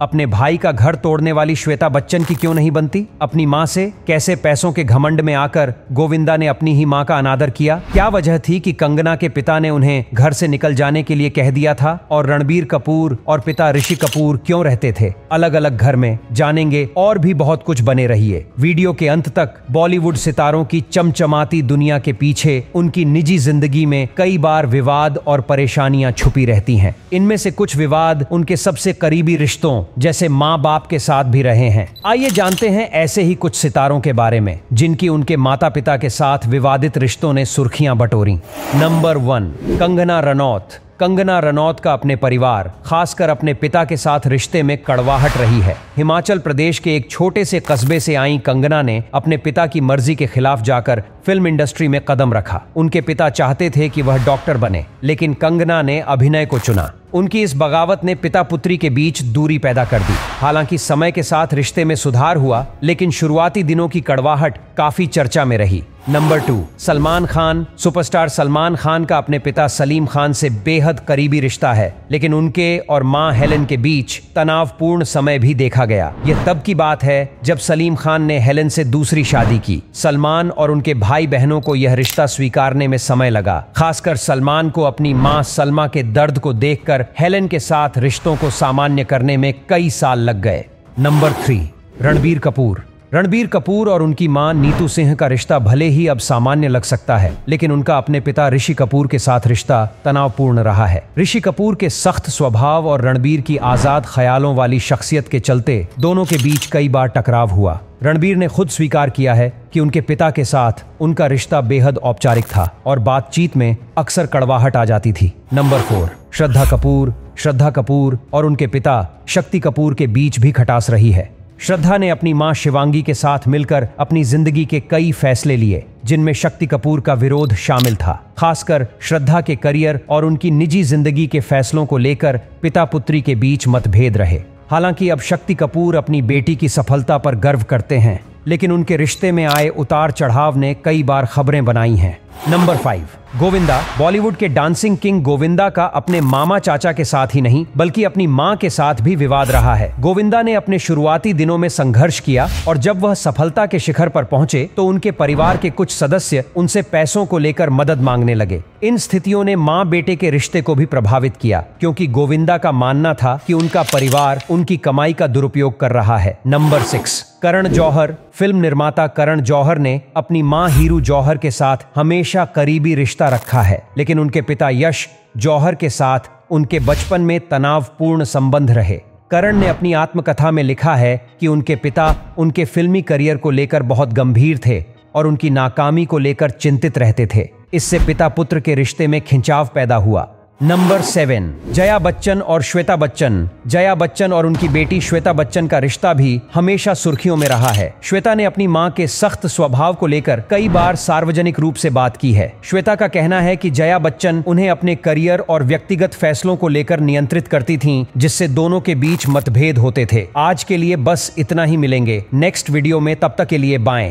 अपने भाई का घर तोड़ने वाली श्वेता बच्चन की क्यों नहीं बनती? अपनी माँ से कैसे पैसों के घमंड में आकर गोविंदा ने अपनी ही माँ का अनादर किया? क्या वजह थी कि कंगना के पिता ने उन्हें घर से निकल जाने के लिए कह दिया था? और रणबीर कपूर और पिता ऋषि कपूर क्यों रहते थे अलग अलग घर में? जानेंगे और भी बहुत कुछ। बने रहिए वीडियो के अंत तक। बॉलीवुड सितारों की चमचमाती दुनिया के पीछे उनकी निजी जिंदगी में कई बार विवाद और परेशानियां छुपी रहती हैं। इनमें से कुछ विवाद उनके सबसे करीबी रिश्तों जैसे माँ बाप के साथ भी रहे हैं। आइए जानते हैं ऐसे ही कुछ सितारों के बारे में जिनकी उनके माता पिता के साथ विवादित रिश्तों ने सुर्खियां बटोरी। नंबर 1, कंगना रनौत। कंगना रनौत का अपने परिवार, खासकर अपने पिता के साथ रिश्ते में कड़वाहट रही है। हिमाचल प्रदेश के एक छोटे से कस्बे से आई कंगना ने अपने पिता की मर्जी के खिलाफ जाकर फिल्म इंडस्ट्री में कदम रखा। उनके पिता चाहते थे कि वह डॉक्टर बने, लेकिन कंगना ने अभिनय को चुना। उनकी इस बगावत ने पिता पुत्री के बीच दूरी पैदा कर दी। हालांकि समय के साथ रिश्ते में सुधार हुआ, लेकिन शुरुआती दिनों की कड़वाहट काफी चर्चा में रही। नंबर 2, सलमान खान। सुपरस्टार सलमान खान का अपने पिता सलीम खान से बेहद करीबी रिश्ता है, लेकिन उनके और मां हेलेन के बीच तनावपूर्ण समय भी देखा गया। यह तब की बात है जब सलीम खान ने हेलेन से दूसरी शादी की। सलमान और उनके भाई बहनों को यह रिश्ता स्वीकारने में समय लगा। खासकर सलमान को अपनी मां सलमा के दर्द को देखकर हेलेन के साथ रिश्तों को सामान्य करने में कई साल लग गए। नंबर 3, रणबीर कपूर। रणबीर कपूर और उनकी मां नीतू सिंह का रिश्ता भले ही अब सामान्य लग सकता है, लेकिन उनका अपने पिता ऋषि कपूर के साथ रिश्ता तनावपूर्ण रहा है। ऋषि कपूर के सख्त स्वभाव और रणबीर की आजाद ख्यालों वाली शख्सियत के चलते दोनों के बीच कई बार टकराव हुआ। रणबीर ने खुद स्वीकार किया है कि उनके पिता के साथ उनका रिश्ता बेहद औपचारिक था और बातचीत में अक्सर कड़वाहट आ जाती थी। नंबर 4, श्रद्धा कपूर। श्रद्धा कपूर और उनके पिता शक्ति कपूर के बीच भी खटास रही है। श्रद्धा ने अपनी मां शिवांगी के साथ मिलकर अपनी जिंदगी के कई फैसले लिए, जिनमें शक्ति कपूर का विरोध शामिल था। खासकर श्रद्धा के करियर और उनकी निजी जिंदगी के फैसलों को लेकर पिता पुत्री के बीच मतभेद रहे। हालांकि अब शक्ति कपूर अपनी बेटी की सफलता पर गर्व करते हैं, लेकिन उनके रिश्ते में आए उतार चढ़ाव ने कई बार खबरें बनाई हैं। नंबर 5, गोविंदा। बॉलीवुड के डांसिंग किंग गोविंदा का अपने मामा चाचा के साथ ही नहीं बल्कि अपनी मां के साथ भी विवाद रहा है। गोविंदा ने अपने शुरुआती दिनों में संघर्ष किया और जब वह सफलता के शिखर पर पहुंचे तो उनके परिवार के कुछ सदस्य उनसे पैसों को लेकर मदद मांगने लगे। इन स्थितियों ने मां बेटे के रिश्ते को भी प्रभावित किया, क्योंकि गोविंदा का मानना था कि उनका परिवार उनकी कमाई का दुरुपयोग कर रहा है। नंबर 6, करण जौहर। फिल्म निर्माता करण जौहर ने अपनी मां हीरू जौहर के साथ हमेशा करीबी रिश्ता रखा है, लेकिन उनके पिता यश जौहर के साथ उनके बचपन में तनावपूर्ण संबंध रहे। करण ने अपनी आत्मकथा में लिखा है कि उनके पिता उनके फिल्मी करियर को लेकर बहुत गंभीर थे और उनकी नाकामी को लेकर चिंतित रहते थे। इससे पिता पुत्र के रिश्ते में खिंचाव पैदा हुआ। नंबर 7, जया बच्चन और श्वेता बच्चन। जया बच्चन और उनकी बेटी श्वेता बच्चन का रिश्ता भी हमेशा सुर्खियों में रहा है। श्वेता ने अपनी मां के सख्त स्वभाव को लेकर कई बार सार्वजनिक रूप से बात की है। श्वेता का कहना है कि जया बच्चन उन्हें अपने करियर और व्यक्तिगत फैसलों को लेकर नियंत्रित करती थीं, जिससे दोनों के बीच मतभेद होते थे। आज के लिए बस इतना ही, मिलेंगे नेक्स्ट वीडियो में, तब तक के लिए बाय।